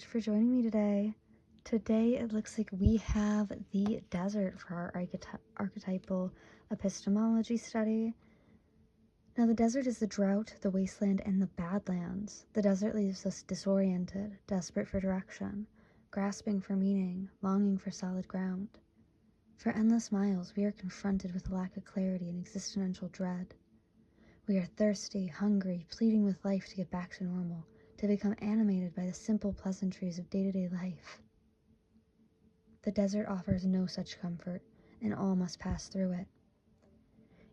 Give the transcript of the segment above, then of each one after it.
much for joining me today. Today it looks like we have the desert for our archetypal epistemology study. Now the desert is the drought, the wasteland, and the badlands. The desert leaves us disoriented, desperate for direction, grasping for meaning, longing for solid ground. For endless miles we are confronted with a lack of clarity and existential dread. We are thirsty, hungry, pleading with life to get back to normal, to become animated by the simple pleasantries of day-to-day life. The desert offers no such comfort, and all must pass through it.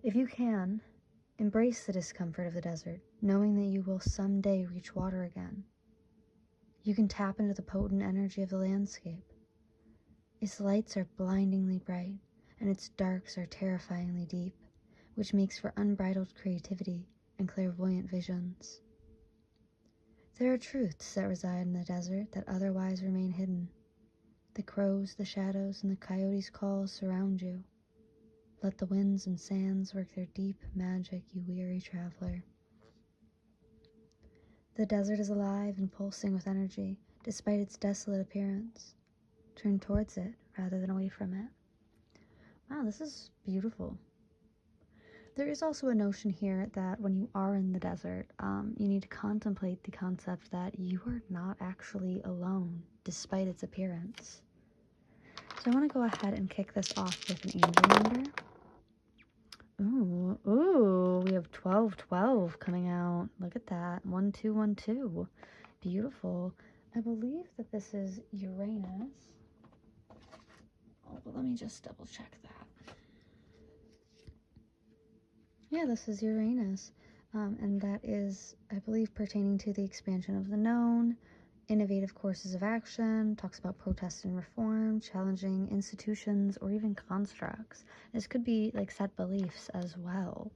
If you can, embrace the discomfort of the desert, knowing that you will someday reach water again. You can tap into the potent energy of the landscape. Its lights are blindingly bright, and its darks are terrifyingly deep, which makes for unbridled creativity and clairvoyant visions. There are truths that reside in the desert that otherwise remain hidden. The crows, the shadows, and the coyotes' calls surround you. Let the winds and sands work their deep magic, you weary traveler. The desert is alive and pulsing with energy, despite its desolate appearance. Turn towards it rather than away from it. Wow, this is beautiful. There is also a notion here that when you are in the desert, you need to contemplate the concept that you are not actually alone, despite its appearance. So I want to go ahead and kick this off with an angel number. Ooh, we have 1212 coming out. Look at that. 1212. Beautiful. I believe that this is Uranus. Oh, but let me just double check that. Yeah, this is Uranus. And that is, I believe, pertaining to the expansion of the known, innovative courses of action, talks about protest and reform, challenging institutions, or even constructs. This could be like set beliefs as well.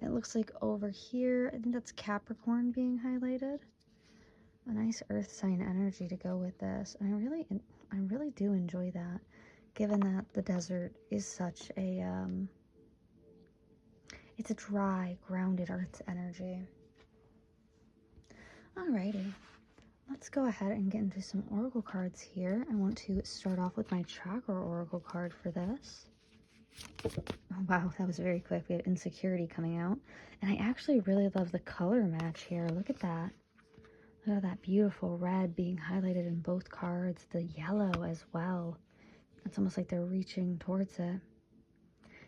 It looks like over here, I think that's Capricorn being highlighted. A nice earth sign energy to go with this. And I really do enjoy that, given that the desert is such a, it's a dry, grounded earth energy. Alrighty. Let's go ahead and get into some oracle cards here. I want to start off with my chakra oracle card for this. Oh, wow, that was very quick. We had insecurity coming out. And I actually really love the color match here. Look at that. Look at that beautiful red being highlighted in both cards. The yellow as well. It's almost like they're reaching towards it.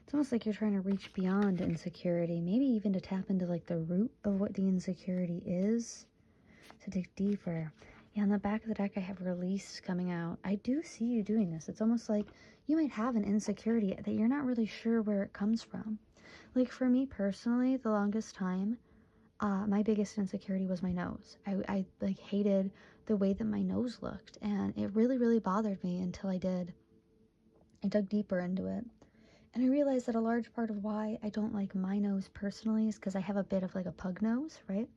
It's almost like you're trying to reach beyond insecurity. Maybe even to tap into like the root of what the insecurity is. To dig deeper. Yeah, on the back of the deck I have release coming out. I do see you doing this. It's almost like you might have an insecurity that you're not really sure where it comes from. Like for me personally, the longest time, my biggest insecurity was my nose. I like hated the way that my nose looked, and it really, really bothered me until I dug deeper into it. And I realized that a large part of why I don't like my nose personally is because I have a bit of like a pug nose, right?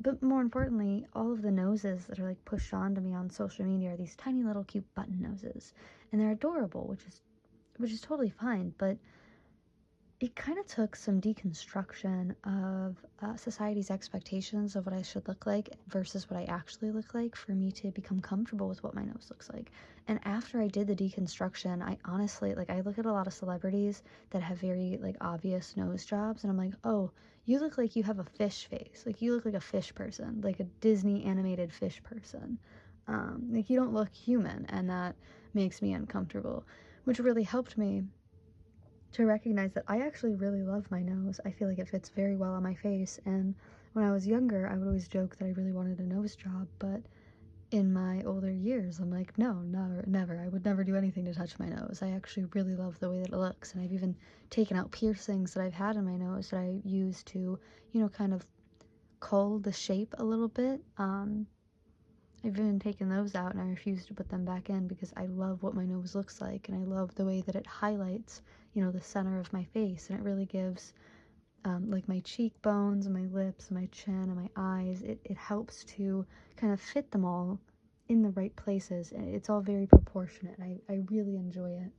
But more importantly, all of the noses that are like pushed onto me on social media are these tiny little cute button noses, and they're adorable, which is totally fine. But it kind of took some deconstruction of society's expectations of what I should look like versus what I actually look like for me to become comfortable with what my nose looks like. And after I did the deconstruction, I honestly, like, I look at a lot of celebrities that have very like obvious nose jobs, and I'm like, oh, you look like you have a fish face. Like, you look like a fish person, like a Disney animated fish person. Like, you don't look human, and that makes me uncomfortable, which really helped me to recognize that I actually really love my nose. I feel like it fits very well on my face, and when I was younger, I would always joke that I really wanted a nose job, but in my older years, I'm like, no, never. I would never do anything to touch my nose. I actually really love the way that it looks, and I've even taken out piercings that I've had in my nose that I use to, you know, kind of cull the shape a little bit. I've even taken those out, and I refuse to put them back in because I love what my nose looks like, and I love the way that it highlights, you know, the center of my face, and it really gives like my cheekbones and my lips and my chin and my eyes, it helps to kind of fit them all in the right places, and it's all very proportionate. I really enjoy it.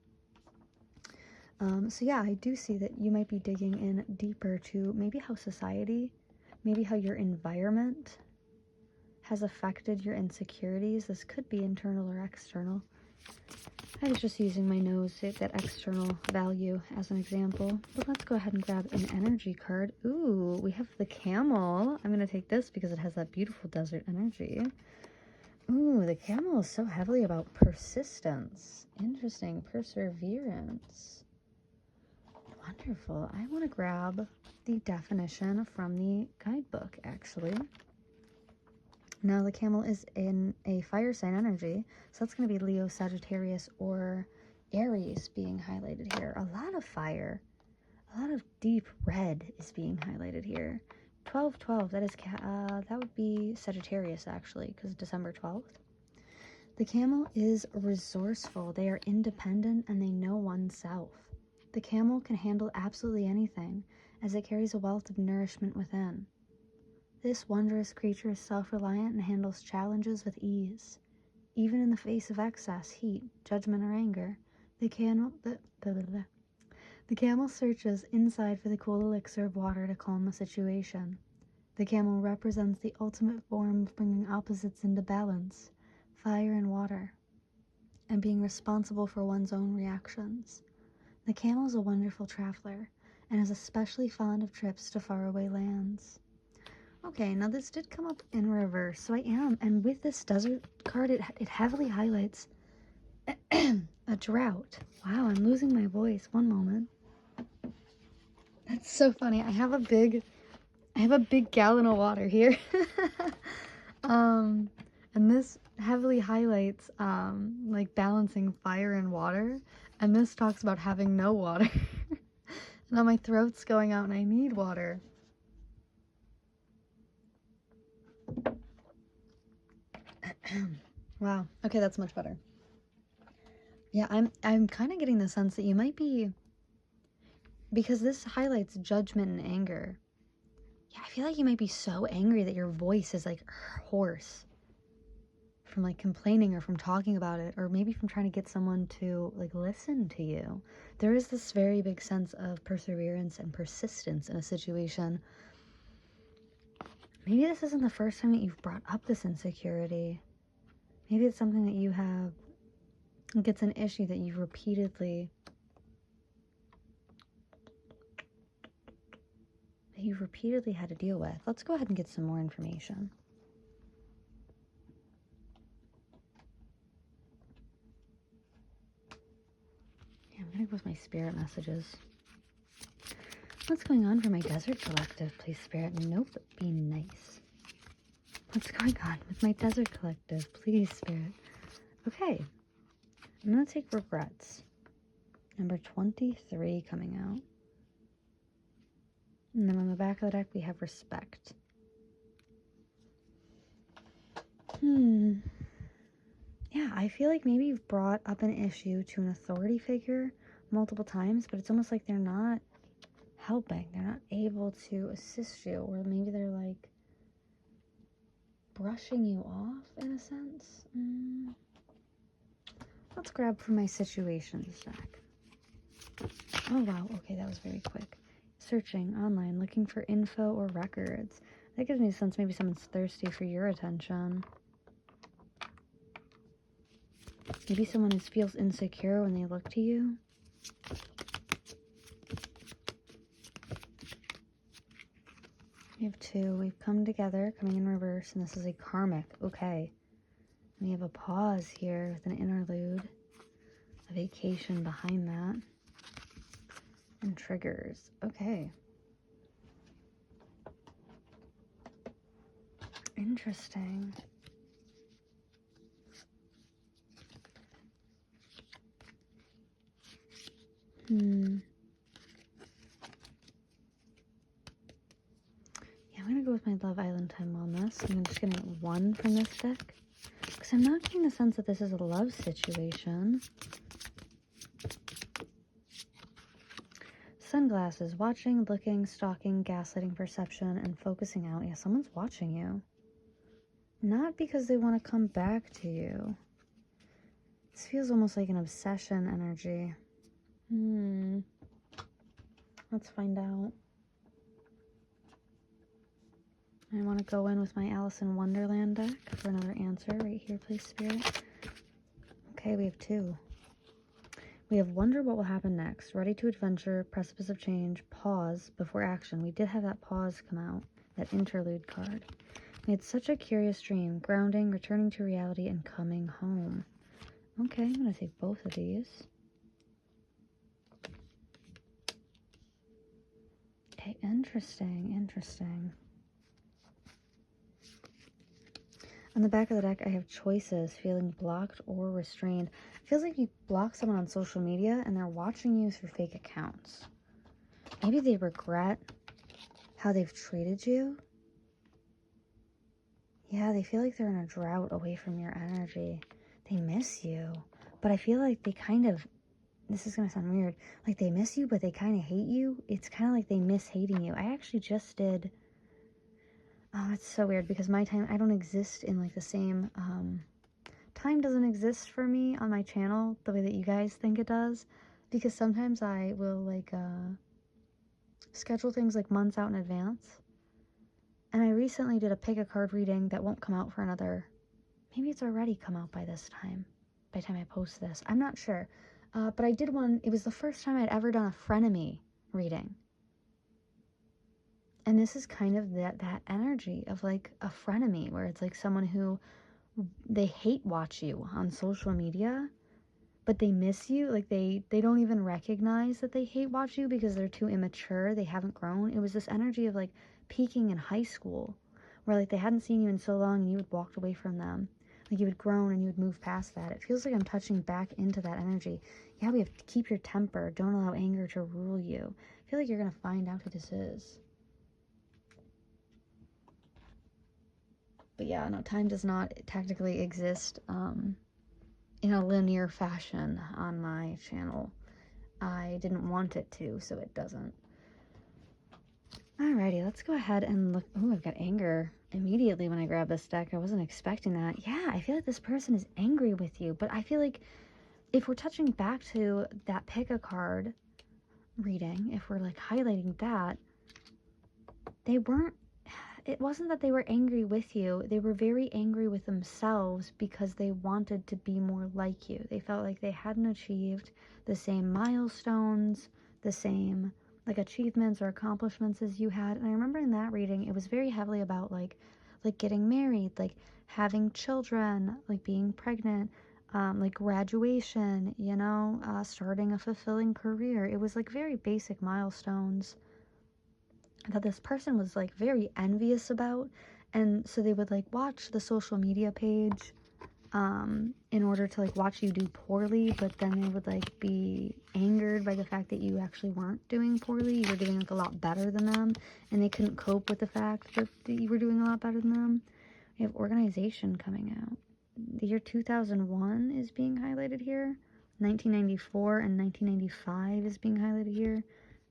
So yeah, I do see that you might be digging in deeper to maybe how society, maybe how your environment has affected your insecurities. This could be internal or external. I was just using my nose to get that external value as an example. But let's go ahead and grab an energy card. Ooh, we have the camel. I'm going to take this because it has that beautiful desert energy. Ooh, the camel is so heavily about persistence. Interesting. Perseverance. Wonderful. I want to grab the definition from the guidebook, actually. Now, the camel is in a fire sign energy, so that's going to be Leo, Sagittarius, or Aries being highlighted here. A lot of fire, a lot of deep red is being highlighted here. 12/12, that would be Sagittarius, actually, because December 12th. The camel is resourceful. They are independent, and they know oneself. The camel can handle absolutely anything, as it carries a wealth of nourishment within. This wondrous creature is self-reliant and handles challenges with ease. Even in the face of excess, heat, judgment, or anger, the camel searches inside for the cool elixir of water to calm a situation. The camel represents the ultimate form of bringing opposites into balance, fire and water, and being responsible for one's own reactions. The camel is a wonderful traveler, and is especially fond of trips to faraway lands. Okay, now this did come up in reverse, so I am, and with this desert card, it heavily highlights a drought. Wow, I'm losing my voice. One moment. That's so funny. I have a big gallon of water here. And this heavily highlights, like balancing fire and water, and this talks about having no water. Now my throat's going out and I need water. Wow. Okay, that's much better. Yeah, I'm kind of getting the sense that you might be, because this highlights judgment and anger. Yeah, I feel like you might be so angry that your voice is like hoarse from like complaining or from talking about it, or maybe from trying to get someone to like listen to you. There is this very big sense of perseverance and persistence in a situation. Maybe this isn't the first time that you've brought up this insecurity. Maybe it's something that you have, like it's an issue that you've repeatedly had to deal with. Let's go ahead and get some more information. Yeah, I'm gonna go with my spirit messages. What's going on for my desert collective, please, Spirit? Nope, be nice. What's going on with my desert collective, please, Spirit? Okay, I'm gonna take regrets. Number 23 coming out. And then on the back of the deck, we have respect. Yeah, I feel like maybe you've brought up an issue to an authority figure multiple times, but it's almost like they're not helping. They're not able to assist you, or maybe they're like brushing you off in a sense. Let's grab from my situations deck. Oh wow, okay, that was very quick. Searching online, looking for info or records. That gives me a sense maybe someone's thirsty for your attention. Maybe someone feels insecure when they look to you. We have two. We've come together, coming in reverse, and this is a karmic. Okay. We have a pause here with an interlude, a vacation behind that, and triggers. Okay. Interesting. Yeah, I'm going to go with my Love Island Time Wellness. I'm just going to get one from this deck, because I'm not getting the sense that this is a love situation. Sunglasses, watching, looking, stalking, gaslighting, perception, and focusing out. Yeah, someone's watching you. Not because they want to come back to you. This feels almost like an obsession energy. Let's find out. I want to go in with my Alice in Wonderland deck for another answer right here, please, Spirit. Okay, we have 2. We have wonder what will happen next. Ready to adventure, precipice of change, pause before action. We did have that pause come out, that interlude card. We had such a curious dream, grounding, returning to reality, and coming home. Okay, I'm going to take both of these. Okay, interesting, interesting. On the back of the deck, I have choices, feeling blocked or restrained. It feels like you block someone on social media and they're watching you through fake accounts. Maybe they regret how they've treated you. Yeah, they feel like they're in a drought away from your energy. They miss you. But I feel like they kind of, this is going to sound weird, like they miss you, but they kind of hate you. It's kind of like they miss hating you. I actually just did, oh, it's so weird because my time, I don't exist in like the same, time doesn't exist for me on my channel the way that you guys think it does. Because sometimes I will like, schedule things like months out in advance. And I recently did a pick a card reading that won't come out for another, maybe it's already come out by this time, by the time I post this. I'm not sure. But I did one, it was the first time I'd ever done a Frienemy reading. And this is kind of that energy of like a frenemy, where it's like someone who, they hate watch you on social media, but they miss you. Like they don't even recognize that they hate watch you because they're too immature. They haven't grown. It was this energy of like peaking in high school, where like they hadn't seen you in so long and you had walked away from them. Like you had grown and you would move past that. It feels like I'm touching back into that energy. Yeah, we have to keep your temper. Don't allow anger to rule you. I feel like you're going to find out who this is. But yeah, no, time does not technically exist in a linear fashion on my channel. I didn't want it to, so it doesn't. Alrighty, let's go ahead and look. Oh, I've got anger immediately when I grab this deck. I wasn't expecting that. Yeah, I feel like this person is angry with you, but I feel like if we're touching back to that pick a card reading, if we're like highlighting that, they weren't, it wasn't that they were angry with you. They were very angry with themselves because they wanted to be more like you. They felt like they hadn't achieved the same milestones, the same like achievements or accomplishments as you had. And I remember in that reading, it was very heavily about like getting married, like having children, like being pregnant, like graduation, you know, starting a fulfilling career. It was like very basic milestones that this person was like very envious about. And so they would like watch the social media page in order to like watch you do poorly, but then they would like be angered by the fact that you actually weren't doing poorly. You were doing like a lot better than them, and they couldn't cope with the fact that you were doing a lot better than them. We have organization coming out. The year 2001 is being highlighted here. 1994 and 1995 is being highlighted here.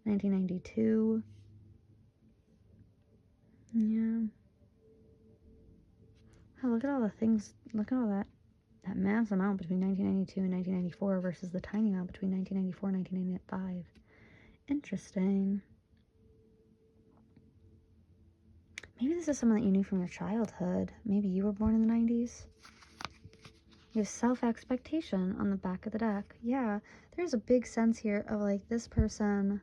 1992. Yeah. Oh, look at all the things. Look at all that mass amount between 1992 and 1994 versus the tiny amount between 1994 and 1995. Interesting. Maybe this is someone that you knew from your childhood. Maybe you were born in the 90s. You have self-expectation on the back of the deck. Yeah, there's a big sense here of like this person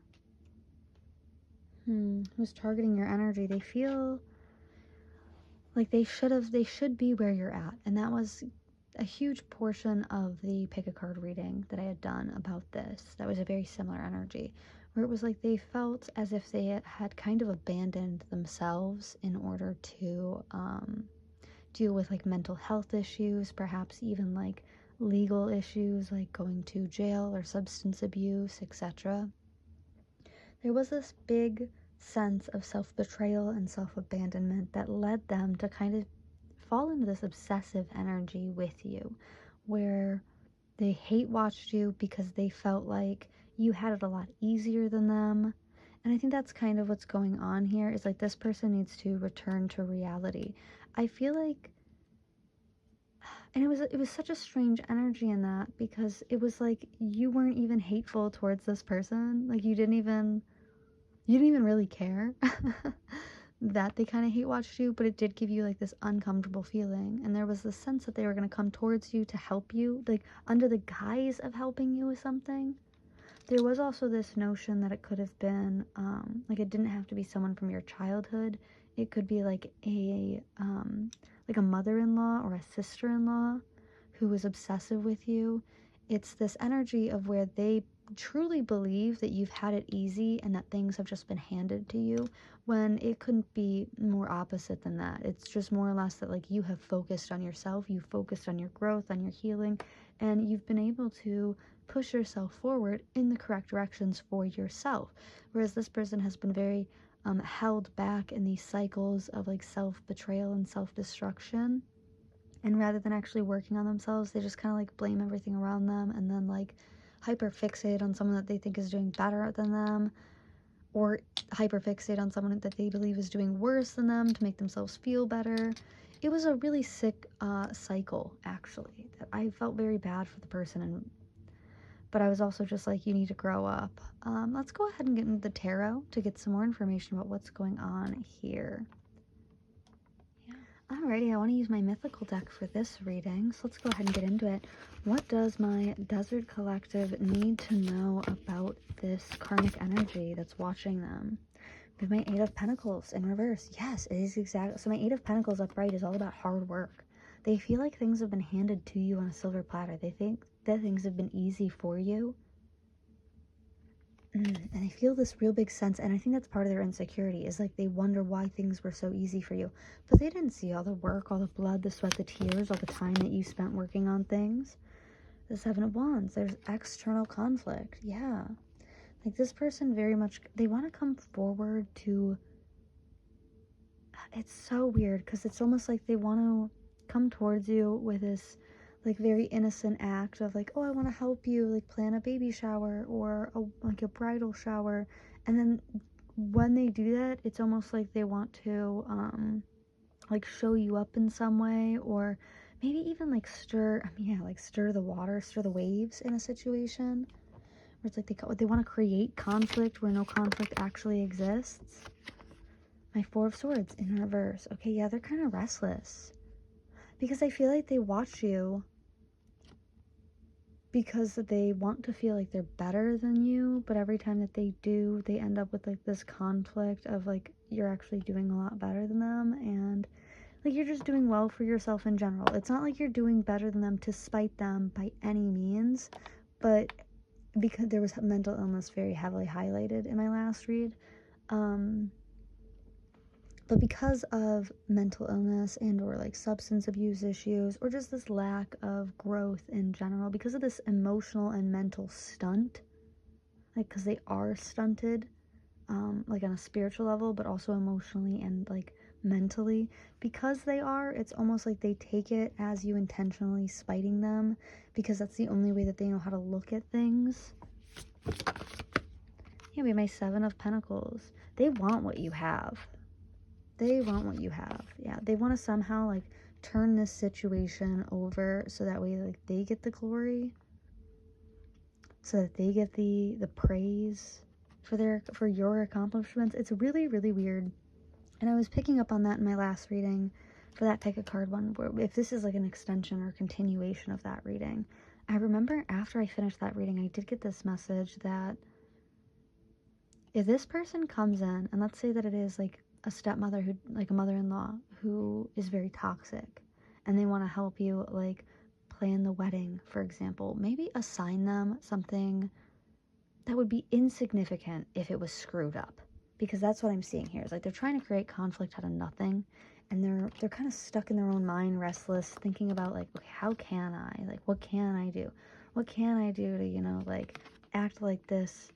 who's targeting your energy. They feel like they should be where you're at. And that was a huge portion of the pick a card reading that I had done about this. That was a very similar energy, where it was like they felt as if they had kind of abandoned themselves in order to deal with like mental health issues, perhaps even like legal issues like going to jail or substance abuse, etc. There was this big sense of self-betrayal and self-abandonment that led them to kind of fall into this obsessive energy with you, where they hate watched you because they felt like you had it a lot easier than them. And I think that's kind of what's going on here, is like this person needs to return to reality. I feel like, and it was such a strange energy in that, because it was like you weren't even hateful towards this person. Like you didn't even really care. that they kind of hate watched you, but it did give you like this uncomfortable feeling. And there was this sense that they were going to come towards you to help you, like under the guise of helping you with something. There was also this notion that it could have been, like it didn't have to be someone from your childhood. It could be like a mother-in-law or a sister-in-law who was obsessive with you. It's this energy of where they truly believe that you've had it easy and that things have just been handed to you, when it couldn't be more opposite than that. It's just more or less that like you have focused on yourself, you focused on your growth, on your healing, and you've been able to push yourself forward in the correct directions for yourself. Whereas this person has been very held back in these cycles of like self-betrayal and self-destruction. And rather than actually working on themselves, they just kind of like blame everything around them, and then like hyper fixate on someone that they think is doing better than them, or hyper fixate on someone that they believe is doing worse than them to make themselves feel better. It was a really sick cycle, actually, that I felt very bad for the person, but I was also just like, you need to grow up. Let's go ahead and get into the tarot to get some more information about what's going on here. Alrighty, I want to use my mythical deck for this reading, so let's go ahead and get into it. What does my Desert Collective need to know about this karmic energy that's watching them? We have my Eight of Pentacles in reverse. Yes, it is exactly. So my Eight of Pentacles upright is all about hard work. They feel like things have been handed to you on a silver platter. They think that things have been easy for you. And they feel this real big sense, and I think that's part of their insecurity, is like they wonder why things were so easy for you. But they didn't see all the work, all the blood, the sweat, the tears, all the time that you spent working on things. The Seven of Wands, there's external conflict. Yeah. Like this person very much, they want to come forward to, it's so weird because it's almost like they want to come towards you with this like very innocent act of like, oh, I want to help you like plan a baby shower or like a bridal shower. And then when they do that, it's almost like they want to like show you up in some way, or maybe even like stir the water, stir the waves in a situation where it's like they want to create conflict where no conflict actually exists. My Four of Swords in reverse. Okay, yeah, they're kind of restless because I feel like they watch you because they want to feel like they're better than you, but every time that they do, they end up with like this conflict of like you're actually doing a lot better than them, and like you're just doing well for yourself in general. It's not like you're doing better than them to spite them by any means, but because there was mental illness very heavily highlighted in my last read, but because of mental illness and or like substance abuse issues, or just this lack of growth in general, because of this emotional and mental stunt, like because they are stunted, like on a spiritual level, but also emotionally and like mentally, because they are, it's almost like they take it as you intentionally spiting them, because that's the only way that they know how to look at things. Yeah, we have my Seven of Pentacles. They want what you have. They want what you have. Yeah, they want to somehow like turn this situation over so that way like they get the glory, so that they get the praise for your accomplishments. It's really, really weird. And I was picking up on that in my last reading for that pick a card one, where if this is like an extension or continuation of that reading. I remember after I finished that reading, I did get this message that if this person comes in, and let's say that it is like a stepmother who, like a mother-in-law who is very toxic, and they want to help you like plan the wedding, for example, maybe assign them something that would be insignificant if it was screwed up, because that's what I'm seeing here. Is like they're trying to create conflict out of nothing, and they're kind of stuck in their own mind, restless, thinking about like, okay, how can I, like, what can I do to, you know, like act like this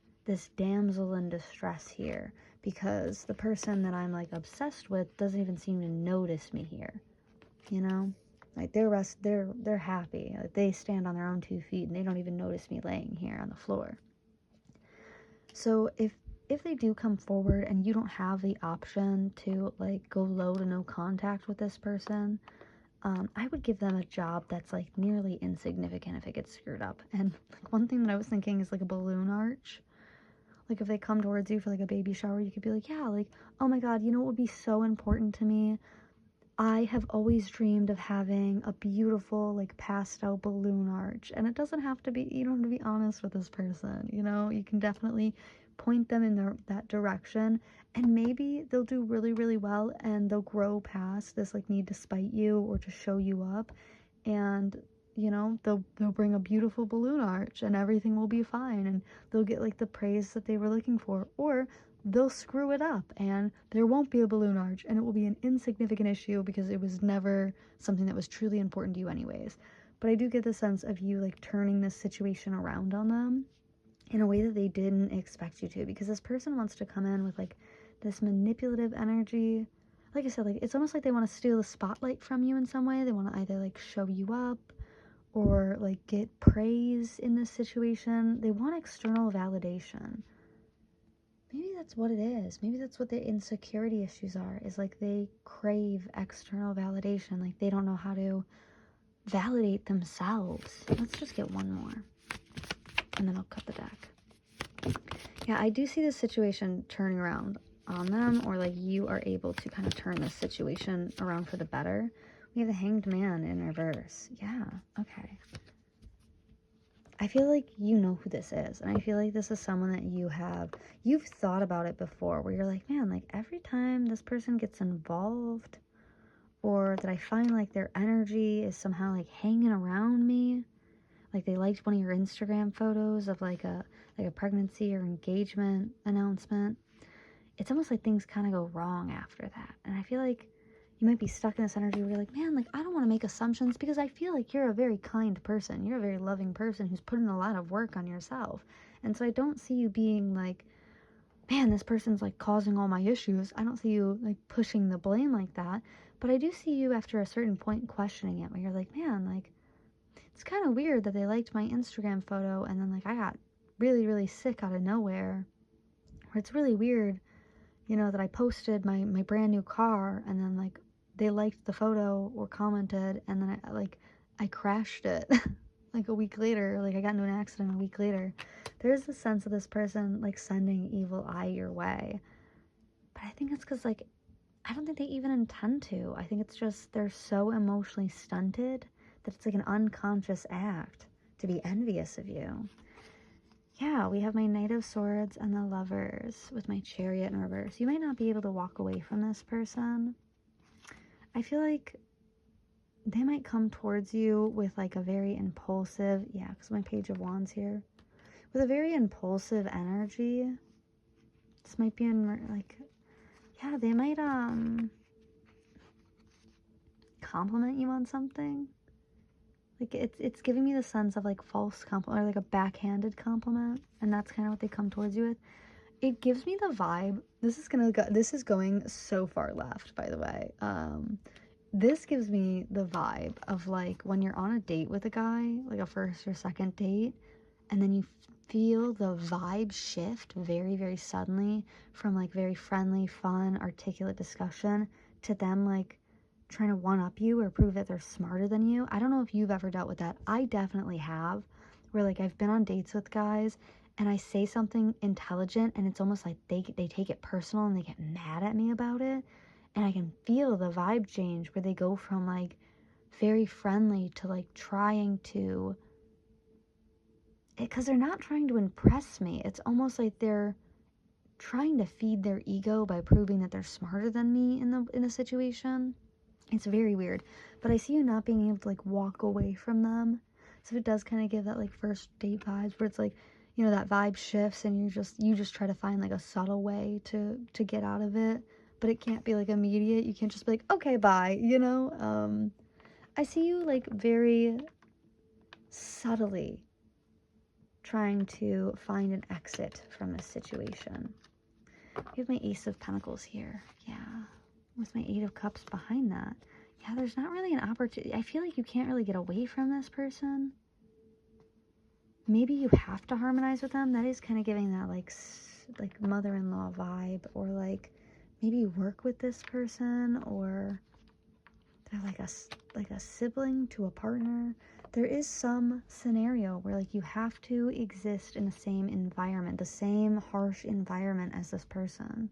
damsel in distress here, because the person that I'm like obsessed with doesn't even seem to notice me here, you know? Like they're happy. Like they stand on their own 2 feet and they don't even notice me laying here on the floor. So if they do come forward and you don't have the option to like go low to no contact with this person, I would give them a job that's like nearly insignificant if it gets screwed up. And like one thing that I was thinking is like a balloon arch. Like if they come towards you for like a baby shower, you could be like, yeah, like, oh my God, you know what would be so important to me? I have always dreamed of having a beautiful, like, pastel balloon arch. And it doesn't have to be, you don't have to be honest with this person, you know? You can definitely point them in that direction. And maybe they'll do really, really well and they'll grow past this, like, need to spite you or to show you up. And, you know, they'll bring a beautiful balloon arch and everything will be fine. And they'll get, like, the praise that they were looking for. Or they'll screw it up and there won't be a balloon arch and it will be an insignificant issue because it was never something that was truly important to you anyways. But I do get the sense of you like turning this situation around on them in a way that they didn't expect you to, because this person wants to come in with like this manipulative energy. Like I said, like it's almost like they want to steal the spotlight from you in some way. They want to either like show you up or like get praise in this situation. They want external validation. Maybe that's what it is. Maybe that's what their insecurity issues are, is like they crave external validation. Like they don't know how to validate themselves. Let's just get one more and then I'll cut the deck. Yeah, I do see this situation turning around on them, or like you are able to kind of turn this situation around for the better. We have the Hanged Man in reverse. Yeah, okay. I feel like you know who this is, and I feel like this is someone that you've thought about it before, where you're like, man, like every time this person gets involved, or that I find like their energy is somehow like hanging around me, like they liked one of your Instagram photos of like a pregnancy or engagement announcement, it's almost like things kind of go wrong after that. And I feel like you might be stuck in this energy where you're like, man, like I don't want to make assumptions because I feel like you're a very kind person. You're a very loving person who's put in a lot of work on yourself. And so I don't see you being like, man, this person's like causing all my issues. I don't see you like pushing the blame like that. But I do see you after a certain point questioning it, where you're like, man, like it's kind of weird that they liked my Instagram photo and then like I got really, really sick out of nowhere. Or it's really weird, you know, that I posted my brand new car and then like they liked the photo or commented and then I crashed it like a week later. Like I got into an accident a week later. There's a sense of this person like sending evil eye your way. But I think it's because like I don't think they even intend to. I think it's just they're so emotionally stunted that it's like an unconscious act to be envious of you. Yeah, we have my Knight of Swords and the Lovers with my Chariot in reverse. You might not be able to walk away from this person. I feel like they might come towards you with like a very impulsive, yeah, because my Page of Wands here, with a very impulsive energy. This might be in like, yeah, they might compliment you on something. Like it's giving me the sense of like false compliment or like a backhanded compliment, and that's kind of what they come towards you with. It gives me the vibe. This is going so far left, by the way. This gives me the vibe of like when you're on a date with a guy, like a first or second date, and then you feel the vibe shift very, very suddenly from like very friendly, fun, articulate discussion to them like trying to one-up you or prove that they're smarter than you. I don't know if you've ever dealt with that. I definitely have, where like I've been on dates with guys and I say something intelligent and it's almost like they take it personal and they get mad at me about it. And I can feel the vibe change where they go from like very friendly to like trying to, because they're not trying to impress me. It's almost like they're trying to feed their ego by proving that they're smarter than me in a situation. It's very weird, but I see you not being able to like walk away from them. So it does kind of give that like first date vibes where it's like, you know, that vibe shifts and you just try to find like a subtle way to get out of it, but it can't be like immediate. You can't just be like, okay, bye, you know. I see you like very subtly trying to find an exit from this situation. You have my Ace of Pentacles here, yeah, with my Eight of Cups behind that. Yeah, there's not really an opportunity. I feel like you can't really get away from this person. Maybe you have to harmonize with them. That is kind of giving that like mother-in-law vibe, or like maybe work with this person, or they're like a sibling to a partner. there is some scenario where like you have to exist in the same environment, the same harsh environment as this person.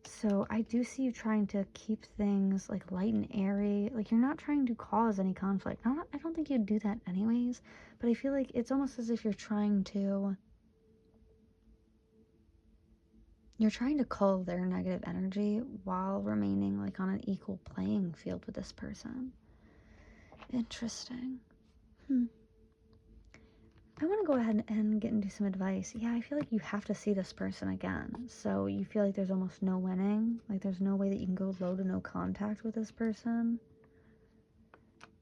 So I do see you trying to keep things like light and airy. Like you're not trying to cause any conflict. I don't think you'd do that anyways, but I feel like it's almost as if you're trying to cull their negative energy while remaining like on an equal playing field with this person. Interesting. I want to go ahead and get into some advice. Yeah, I feel like you have to see this person again. So you feel like there's almost no winning. Like there's no way that you can go low to no contact with this person.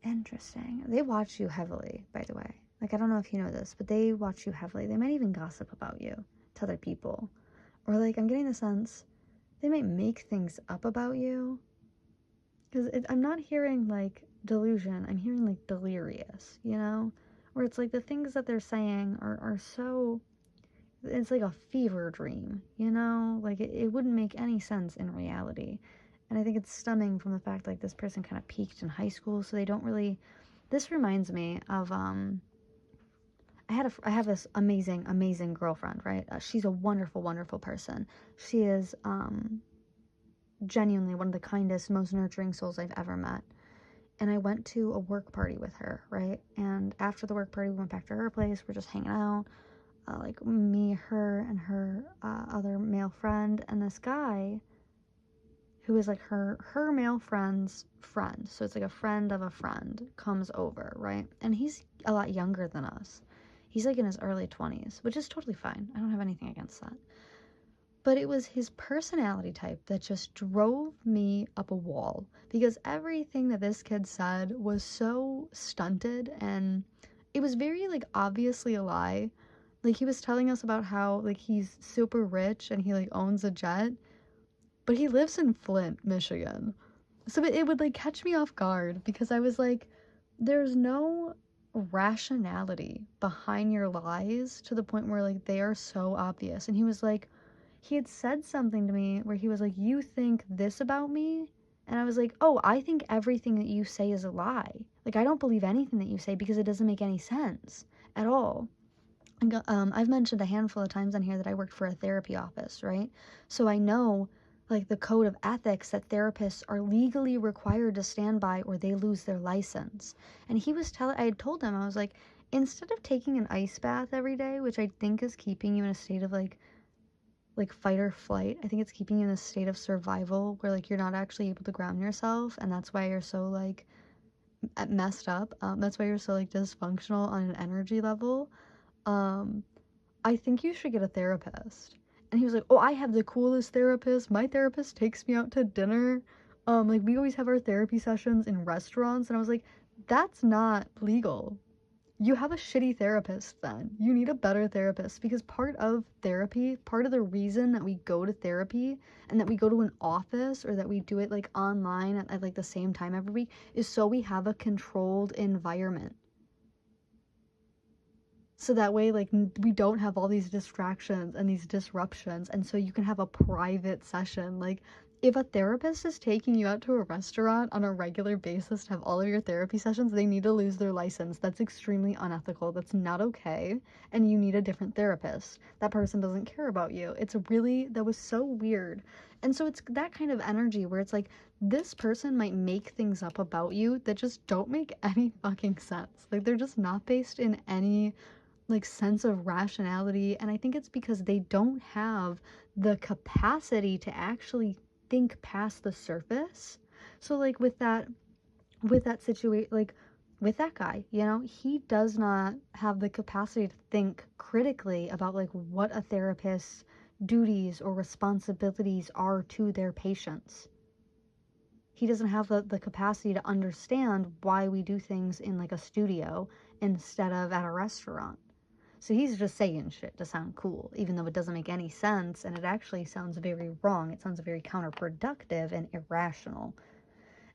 Interesting. They watch you heavily, by the way. Like, I don't know if you know this, but they watch you heavily. They might even gossip about you to other people. Or, like, I'm getting the sense they might make things up about you. Because I'm not hearing, like, delusion. I'm hearing, like, delirious, you know? Where it's like the things that they're saying are so... It's like a fever dream, you know? Like, it wouldn't make any sense in reality. And I think it's stemming from the fact, like, this person kind of peaked in high school, so they don't really... This reminds me of, I have this amazing girlfriend, right? She's a wonderful, wonderful person. She is, genuinely one of the kindest, most nurturing souls I've ever met. And I went to a work party with her, right? And after the work party, we went back to her place. We're just hanging out. Like, me, her, and her other male friend, and this guy who is like her male friend's friend. So it's like a friend of a friend comes over, right? And he's a lot younger than us. He's like in his early 20s, which is totally fine. I don't have anything against that. But it was his personality type that just drove me up a wall, because everything that this kid said was so stunted, and it was very like obviously a lie. Like, he was telling us about how like he's super rich and he like owns a jet, but he lives in Flint, Michigan. So it would like catch me off guard, because I was like, there's no rationality behind your lies to the point where like they are so obvious. And he was like, he had said something to me where he was like, you think this about me? And I was like, oh, I think everything that you say is a lie. Like, I don't believe anything that you say because it doesn't make any sense at all. I've mentioned a handful of times on here that I worked for a therapy office, right? So I know like the code of ethics that therapists are legally required to stand by or they lose their license. And I had told him, I was like, instead of taking an ice bath every day, which I think is keeping you in a state of like fight or flight, I think it's keeping you in a state of survival where like you're not actually able to ground yourself, and that's why you're so like messed up. That's why you're so like dysfunctional on an energy level. I think you should get a therapist. And he was like, oh, I have the coolest therapist. My therapist takes me out to dinner. Like, we always have our therapy sessions in restaurants. And I was like, that's not legal. You have a shitty therapist then. You need a better therapist, because part of therapy, part of the reason that we go to therapy and that we go to an office or that we do it like online at like the same time every week is so we have a controlled environment. So that way, like, we don't have all these distractions and these disruptions, and so you can have a private session. Like, if a therapist is taking you out to a restaurant on a regular basis to have all of your therapy sessions, they need to lose their license. That's extremely unethical. That's not okay, and you need a different therapist. That person doesn't care about you. That was so weird. And so it's that kind of energy where it's like, this person might make things up about you that just don't make any fucking sense. Like, they're just not based in any like sense of rationality, and I think it's because they don't have the capacity to actually think past the surface. So like with that situation, like with that guy, you know, he does not have the capacity to think critically about like what a therapist's duties or responsibilities are to their patients. He doesn't have the capacity to understand why we do things in like a studio instead of at a restaurant. So he's just saying shit to sound cool, even though it doesn't make any sense, and it actually sounds very wrong. It sounds very counterproductive and irrational.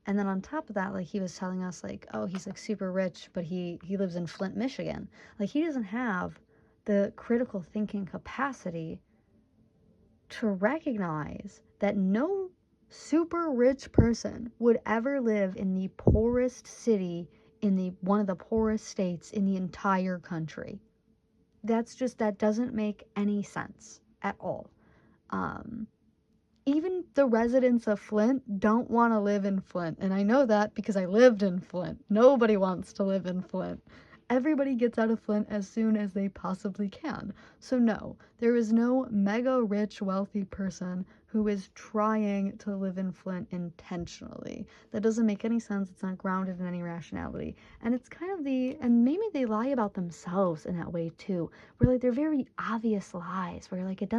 And then on top of that, like, he was telling us, like, oh, he's, like, super rich, but he lives in Flint, Michigan. Like, he doesn't have the critical thinking capacity to recognize that no super rich person would ever live in the poorest city in one of the poorest states in the entire country. That doesn't make any sense at all. Even the residents of Flint don't want to live in Flint. And I know that because I lived in Flint. Nobody wants to live in Flint. Everybody gets out of Flint as soon as they possibly can. So no, there is no mega rich, wealthy person who is trying to live in Flint intentionally. That doesn't make any sense. It's not grounded in any rationality. And it's kind of and maybe they lie about themselves in that way too, where like they're very obvious lies, where like it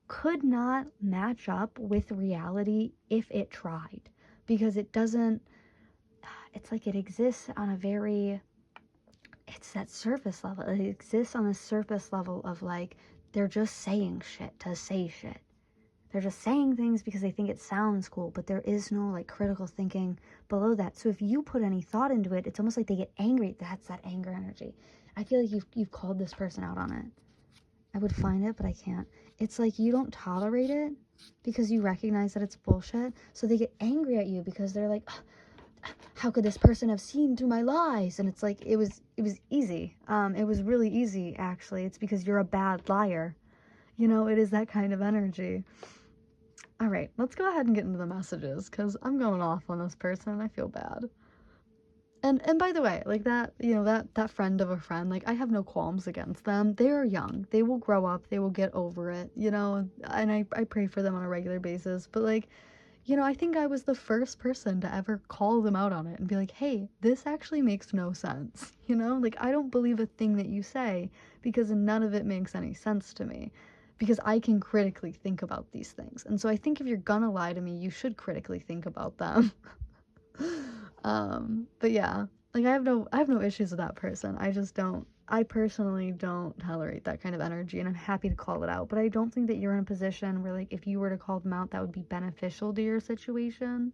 could not match up with reality if it tried, because it doesn't, it's like it exists on a very, it's that surface level. It exists on the surface level of like, they're just saying shit to say shit. They're just saying things because they think it sounds cool, but there is no like critical thinking below that. So if you put any thought into it, it's almost like they get angry. That's that anger energy. I feel like you've called this person out on it. I would find it, but I can't. It's like you don't tolerate it because you recognize that it's bullshit. So they get angry at you because they're like, how could this person have seen through my lies? And it's like, it was easy. It was really easy, actually. It's because you're a bad liar. You know, it is that kind of energy. All right, let's go ahead and get into the messages because I'm going off on this person and I feel bad. And by the way, like that, you know, that friend of a friend, like I have no qualms against them. They are young. They will grow up. They will get over it, you know, and I pray for them on a regular basis. But like, you know, I think I was the first person to ever call them out on it and be like, hey, this actually makes no sense. You know, like I don't believe a thing that you say because none of it makes any sense to me, because I can critically think about these things. And so I think if you're gonna lie to me, you should critically think about them. But yeah, like I have no issues with that person. I personally don't tolerate that kind of energy, and I'm happy to call it out, but I don't think that you're in a position where like if you were to call them out, that would be beneficial to your situation.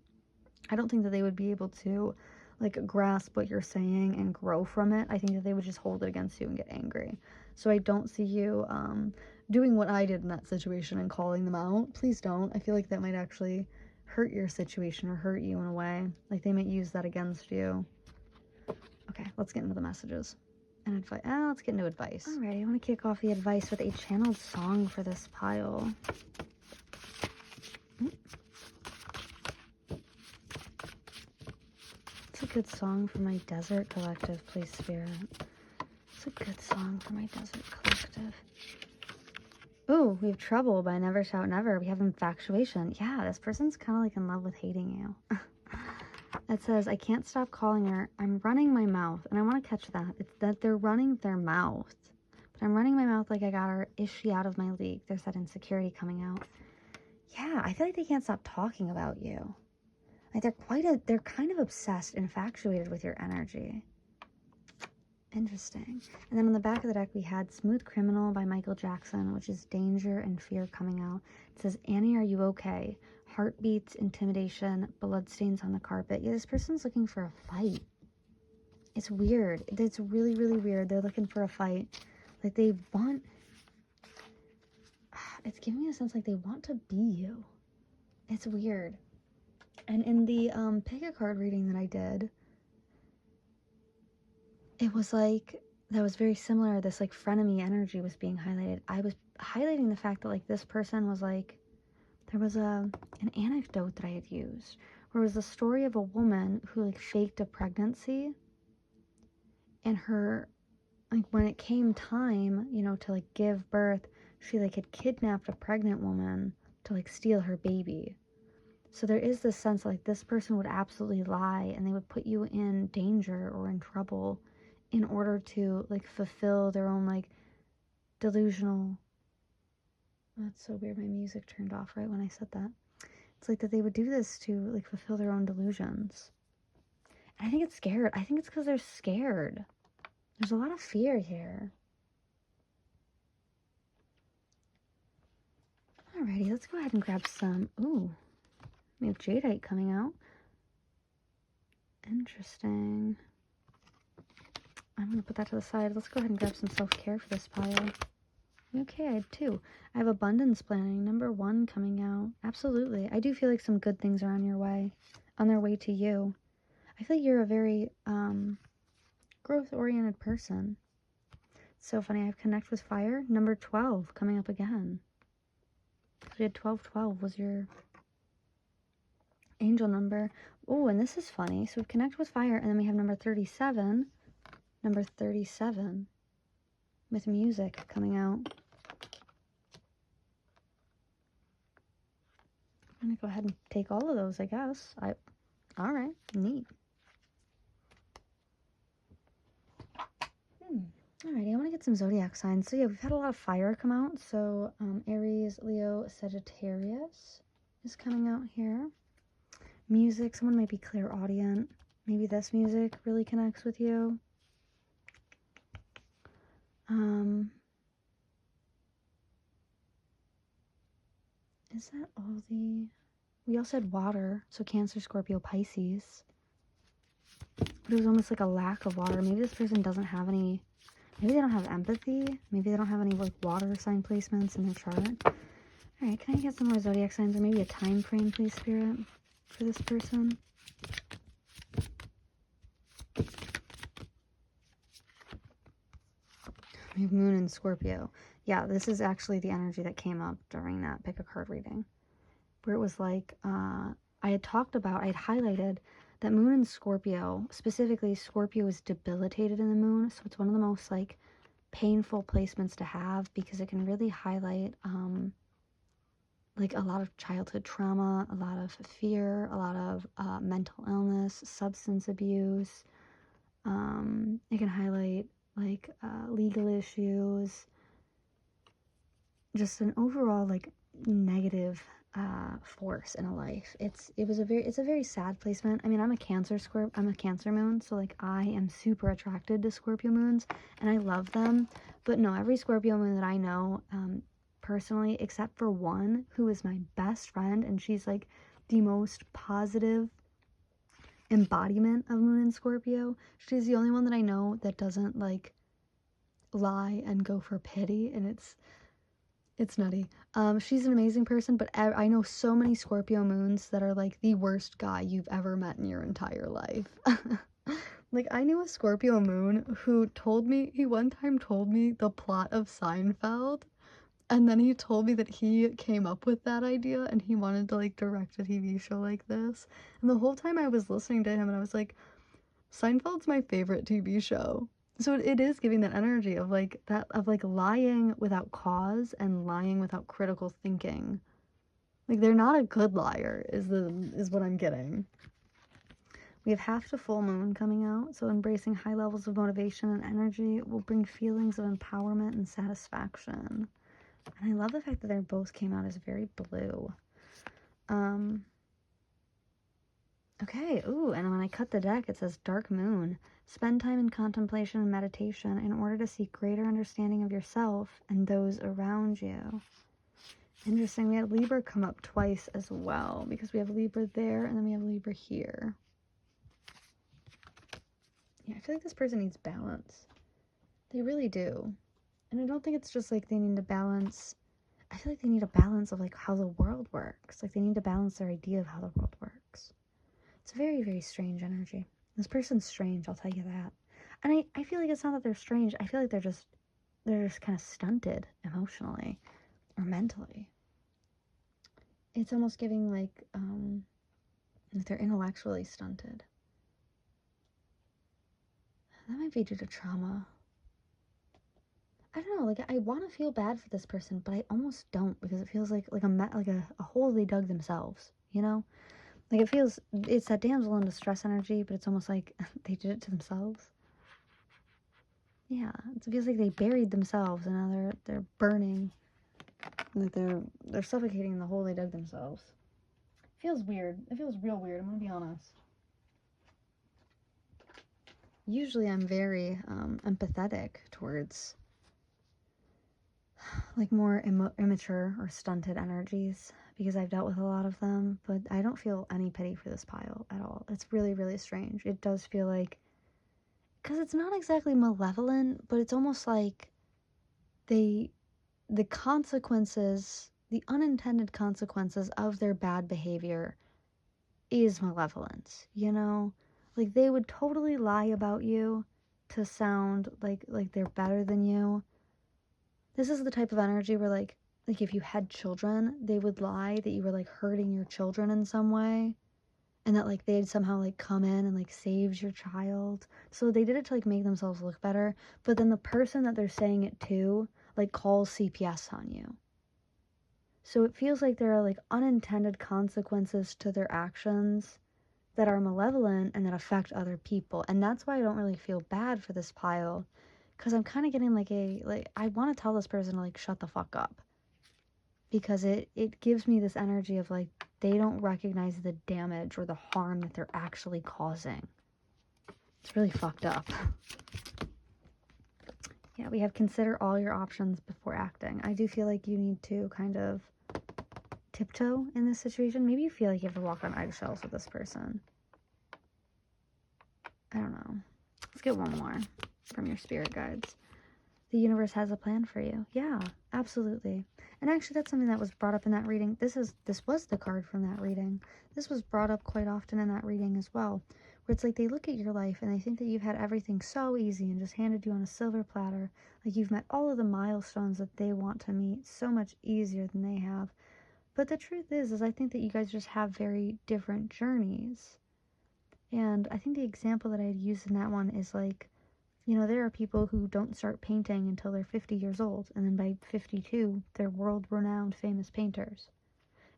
I don't think that they would be able to like grasp what you're saying and grow from it. I think that they would just hold it against you and get angry. So I don't see you doing what I did in that situation and calling them out. Please don't. I feel like that might actually hurt your situation or hurt you in a way. Like they might use that against you. Okay, let's get into the messages. And advice. Let's get into advice. Alright, I want to kick off the advice with a channeled song for this pile. It's a good song for my Desert Collective, please, Spirit. It's a good song for my Desert Collective. Ooh, we have trouble by Never Shout Never. We have infatuation. Yeah, this person's kind of like in love with hating you. It says, I can't stop calling her. I'm running my mouth. And I want to catch that. It's that they're running their mouth. But I'm running my mouth like I got her. Is she out of my league? There's that insecurity coming out. Yeah, I feel like they can't stop talking about you. Like they're kind of obsessed, infatuated with your energy. Interesting. And then on the back of the deck, we had Smooth Criminal by Michael Jackson, which is danger and fear coming out. It says, Annie, are you okay? Heartbeats, intimidation, bloodstains on the carpet. Yeah, this person's looking for a fight. It's weird. It's really, really weird. They're looking for a fight. Like they want... It's giving me a sense like they want to be you. It's weird. And in the pick a card reading that I did, it was like, that was very similar. This like frenemy energy was being highlighted. I was highlighting the fact that like this person was like, there was an anecdote that I had used where it was the story of a woman who like faked a pregnancy, and her, like when it came time, you know, to like give birth, she like had kidnapped a pregnant woman to like steal her baby. So there is this sense like this person would absolutely lie and they would put you in danger or in trouble in order to like fulfill their own like delusional... That's so weird, my music turned off right when I said that. It's like that they would do this to like fulfill their own delusions. And I think it's scared. I think it's because they're scared. There's a lot of fear here. Alrighty, let's go ahead and grab some... Ooh, we have Jadeite coming out. Interesting. I'm going to put that to the side. Let's go ahead and grab some self-care for this pile. Okay, I had 2. I have abundance planning, number 1 coming out. Absolutely. I do feel like some good things are on your way, on their way to you. I feel like you're a very growth-oriented person. It's so funny. I have connect with fire. Number 12 coming up again. We had 1212 was your angel number. Oh, and this is funny. So we connect with fire, and then we have number 37. Number 37 with music coming out. I'm gonna go ahead and take all of those, I guess. All right, neat. Alrighty, I want to get some zodiac signs. So yeah, we've had a lot of fire come out. So Aries, Leo, Sagittarius is coming out here. Music, someone might be clairaudient. Maybe this music really connects with you. Is that all the... We also had water, so Cancer, Scorpio, Pisces. But it was almost like a lack of water. Maybe this person doesn't have any... Maybe they don't have empathy. Maybe they don't have any like water sign placements in their chart. Alright, can I get some more zodiac signs or maybe a time frame, please, Spirit, for this person? We have Moon in Scorpio. Yeah, this is actually the energy that came up during that pick a card reading. Where it was like, I had highlighted that Moon in Scorpio, specifically Scorpio is debilitated in the Moon. So it's one of the most like painful placements to have because it can really highlight like a lot of childhood trauma, a lot of fear, a lot of mental illness, substance abuse. It can highlight like legal issues, just an overall like negative force in a life. It's a very sad placement. I mean, I'm a Cancer moon, so like I am super attracted to Scorpio moons and I love them. But no, every Scorpio moon that I know, personally, except for one who is my best friend, and she's like the most positive embodiment of Moon in Scorpio. She's the only one that I know that doesn't like lie and go for pity, and it's nutty. She's an amazing person, but I know so many Scorpio moons that are like the worst guy you've ever met in your entire life. Like, I knew a Scorpio moon who he one time told me the plot of Seinfeld, and then he told me that he came up with that idea and he wanted to like direct a TV show like this. And the whole time I was listening to him and I was like, Seinfeld's my favorite TV show. So it is giving that energy of like lying without cause and lying without critical thinking. Like, they're not a good liar is what I'm getting. We have half the full moon coming out, so embracing high levels of motivation and energy will bring feelings of empowerment and satisfaction. And I love the fact that they both came out as very blue. Okay, ooh, and when I cut the deck, it says Dark Moon. Spend time in contemplation and meditation in order to seek greater understanding of yourself and those around you. Interesting, we had Libra come up twice as well, because we have Libra there, and then we have Libra here. Yeah, I feel like this person needs balance. They really do. And I don't think it's just like they need to balance... I feel like they need a balance of like how the world works. Like, they need to balance their idea of how the world works. It's a very, very strange energy. This person's strange, I'll tell you that. And I feel like it's not that they're strange. I feel like they're just kind of stunted emotionally or mentally. It's almost giving like they're intellectually stunted. That might be due to trauma. I don't know, like, I want to feel bad for this person, but I almost don't, because it feels like a hole they dug themselves, you know? Like, it's that damsel in distress energy, but it's almost like they did it to themselves. Yeah, it feels like they buried themselves, and now they're burning. Like, they're suffocating in the hole they dug themselves. It feels weird. It feels real weird, I'm gonna be honest. Usually I'm very empathetic towards like more immature or stunted energies, because I've dealt with a lot of them, but I don't feel any pity for this pile at all. It's really, really strange. It does feel like, because it's not exactly malevolent, but it's almost like the consequences, the unintended consequences of their bad behavior is malevolence, you know? Like, they would totally lie about you to sound like they're better than you. This is the type of energy where, like if you had children, they would lie that you were, like, hurting your children in some way, and that, like, they'd somehow, like, come in and, like, saved your child. So they did it to, like, make themselves look better, but then the person that they're saying it to, like, calls CPS on you. So it feels like there are, like, unintended consequences to their actions that are malevolent and that affect other people. And that's why I don't really feel bad for this pile, because I'm kind of getting like I want to tell this person to, like, shut the fuck up, because it gives me this energy of, like, they don't recognize the damage or the harm that they're actually causing. It's really fucked up. Yeah, we have consider all your options before acting. I do feel like you need to kind of tiptoe in this situation. Maybe you feel like you have to walk on eggshells with this person. I don't know. Let's get one more from your spirit guides. The universe has a plan for you. Yeah, absolutely. And actually, that's something that was brought up in that reading. This was the card from that reading. This was brought up quite often in that reading as well, where it's like they look at your life and they think that you've had everything so easy and just handed you on a silver platter. Like, you've met all of the milestones that they want to meet so much easier than they have. But the truth is I think that you guys just have very different journeys. And I think the example that I'd use in that one is, like, you know, there are people who don't start painting until they're 50 years old, and then by 52, they're world-renowned famous painters.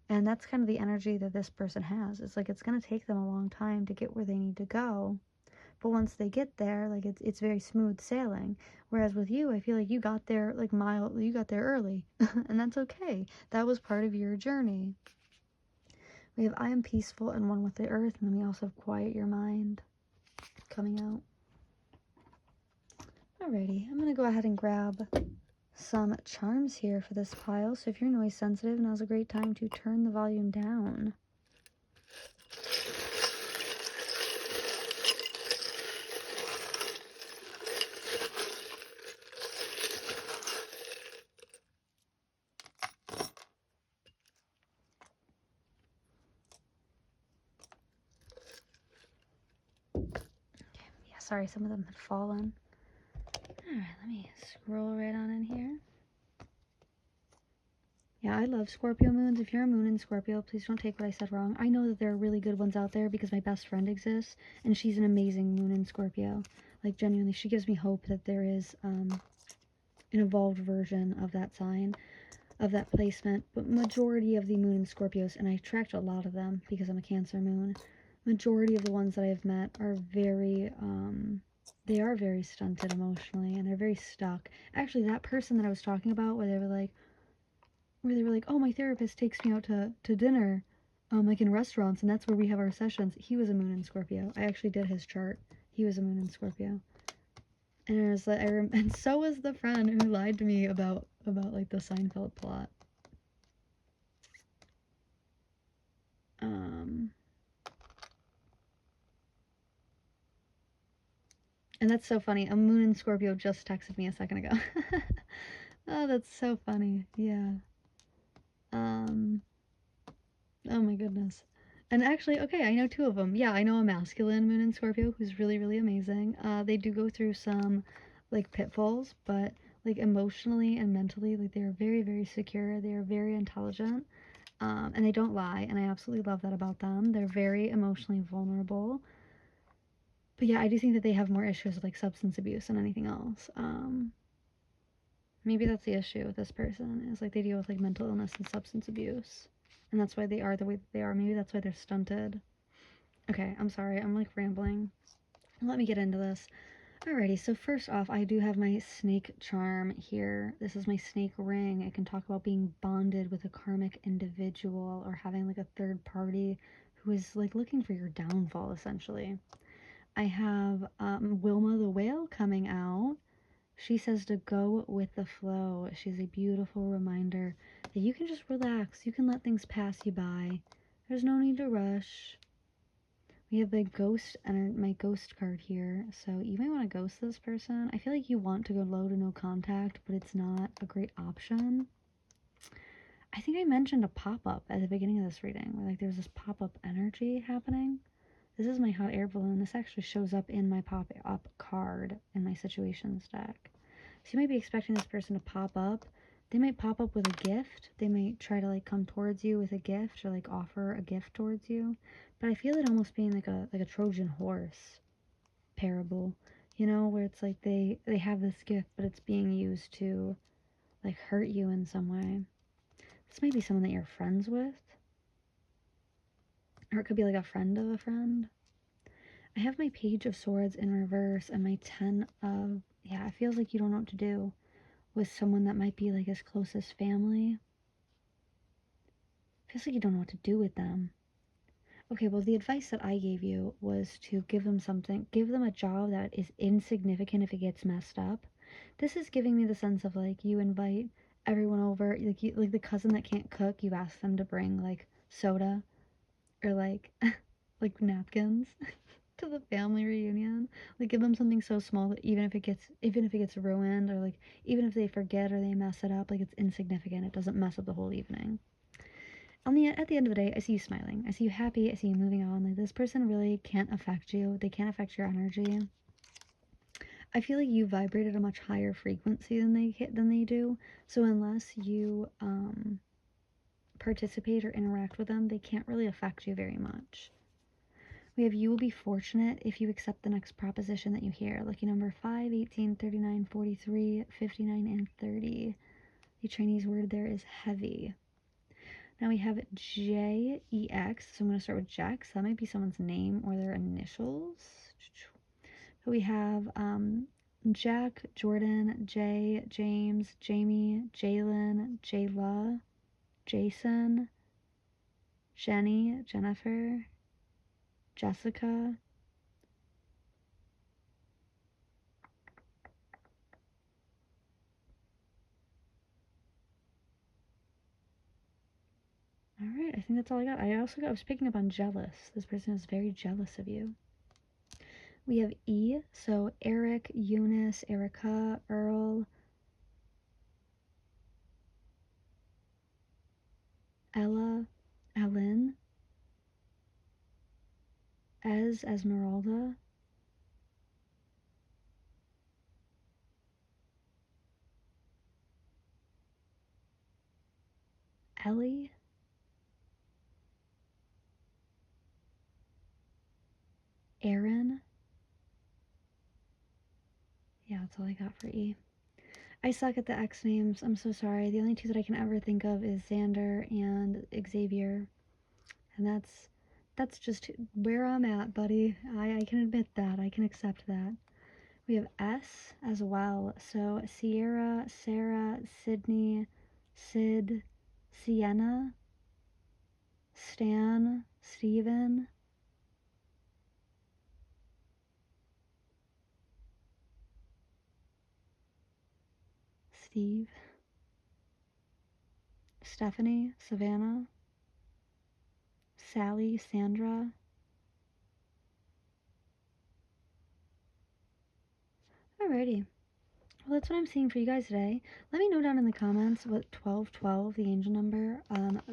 And that's kind of the energy that this person has. It's like, it's going to take them a long time to get where they need to go. But once they get there, like, it's very smooth sailing. Whereas with you, I feel like you got there, like, you got there early. And that's okay. That was part of your journey. We have I am peaceful and one with the earth, and then we also have quiet your mind coming out. Alrighty, I'm going to go ahead and grab some charms here for this pile. So if you're noise sensitive, now's a great time to turn the volume down. Yeah, sorry, some of them had fallen. Alright, let me scroll right on in here. Yeah, I love Scorpio moons. If you're a moon in Scorpio, please don't take what I said wrong. I know that there are really good ones out there because my best friend exists, and she's an amazing moon in Scorpio. Like, genuinely, she gives me hope that there is an evolved version of that sign, of that placement. But majority of the moon in Scorpios, and I attract a lot of them because I'm a Cancer moon, majority of the ones that I've met are very, they are very stunted emotionally, and they're very stuck. Actually, that person that I was talking about, where they were like, oh, my therapist takes me out to dinner, like in restaurants, and that's where we have our sessions. He was a moon in Scorpio. I actually did his chart. He was a moon in Scorpio. And I was like, and so was the friend who lied to me about like the Seinfeld plot. And that's so funny. A moon in Scorpio just texted me a second ago. Oh, that's so funny. Yeah. Oh my goodness. And actually, okay, I know two of them. Yeah, I know a masculine moon in Scorpio who's really, really amazing. They do go through some, like, pitfalls, but, like, emotionally and mentally, like, they're very, very secure. They are very intelligent, and they don't lie, and I absolutely love that about them. They're very emotionally vulnerable. But yeah, I do think that they have more issues with, like, substance abuse than anything else. Maybe that's the issue with this person, is, like, they deal with, like, mental illness and substance abuse. And that's why they are the way that they are. Maybe that's why they're stunted. Okay, I'm sorry. I'm, like, rambling. Let me get into this. Alrighty, so first off, I do have my snake charm here. This is my snake ring. It can talk about being bonded with a karmic individual, or having, like, a third party who is, like, looking for your downfall, essentially. I have Wilma the Whale coming out. She says to go with the flow. She's a beautiful reminder that you can just relax. You can let things pass you by. There's no need to rush. We have the ghost and my ghost card here. So you might want to ghost this person. I feel like you want to go low to no contact, but it's not a great option. I think I mentioned a pop-up at the beginning of this reading, where, like, there's this pop-up energy happening. This is my hot air balloon. This actually shows up in my pop-up card in my situations deck. So you might be expecting this person to pop up. They might pop up with a gift. They might try to like come towards you with a gift or like offer a gift towards you. But I feel it almost being like a Trojan horse parable, you know, where it's like they have this gift, but it's being used to like hurt you in some way. This might be someone that you're friends with, or it could be like a friend of a friend. I have my Page of Swords in reverse and my 10 of, yeah, it feels like you don't know what to do with someone that might be like as close as family. It feels like you don't know what to do with them. Okay, well, the advice that I gave you was to give them something, give them a job that is insignificant if it gets messed up. This is giving me the sense of like you invite everyone over, like the cousin that can't cook, you ask them to bring like soda or like like napkins to the family reunion. Like give them something so small that even if it gets ruined or like even if they forget or they mess it up, like it's insignificant. It doesn't mess up the whole evening. At the end of the day, I see you smiling. I see you happy. I see you moving on. Like this person really can't affect you. They can't affect your energy. I feel like you vibrate at a much higher frequency than they do. So unless you participate or interact with them, they can't really affect you very much. We have you will be fortunate if you accept the next proposition that you hear. Lucky number 5, 18, 39, 43, 59, and 30. The Chinese word there is heavy. Now we have J-E-X, so I'm going to start with Jex. That might be someone's name or their initials. But we have Jack, Jordan, Jay, James, Jamie, Jalen, Jayla, Jason, Jenny, Jennifer, Jessica. All right, I think that's all I got. I was picking up on jealous. This person is very jealous of you. We have E, so Eric, Eunice, Erica, Earl, Ella, Ellen, Esmeralda, Ellie, Aaron. Yeah, that's all I got for E. I suck at the X names. I'm so sorry. The only two that I can ever think of is Xander and Xavier. And that's just where I'm at, buddy. I can admit that. I can accept that. We have S as well. So Sierra, Sarah, Sydney, Sid, Sienna, Stan, Steven, Steve, Stephanie, Savannah, Sally, Sandra. Alrighty. Well, that's what I'm seeing for you guys today. Let me know down in the comments what 1212, the angel number,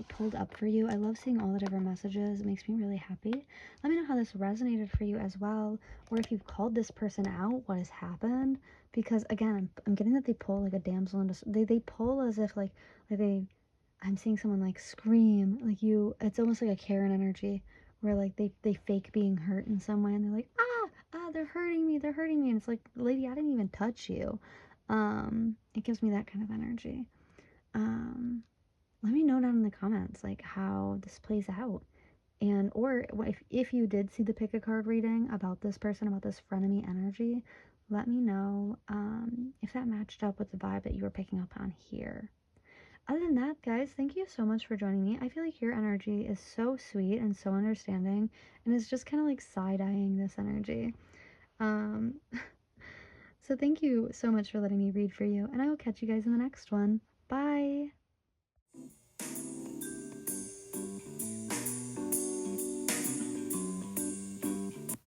pulled up for you. I love seeing all the different messages. It makes me really happy. Let me know how this resonated for you as well, or if you've called this person out, what has happened. Because again, I'm getting that they pull like a damsel into they pull as if I'm seeing someone like scream like you. It's almost like a Karen energy where like they fake being hurt in some way and they're like they're hurting me, and it's like, lady, I didn't even touch you. It gives me that kind of energy. Let me know down in the comments like how this plays out, and or if you did see the pick a card reading about this person, about this frenemy energy, let me know if that matched up with the vibe that you were picking up on here. Other than that, guys, thank you so much for joining me. I feel like your energy is so sweet and so understanding, and it's just kind of like side-eyeing this energy. Um, so thank you so much for letting me read for you, and I will catch you guys in the next one. Bye!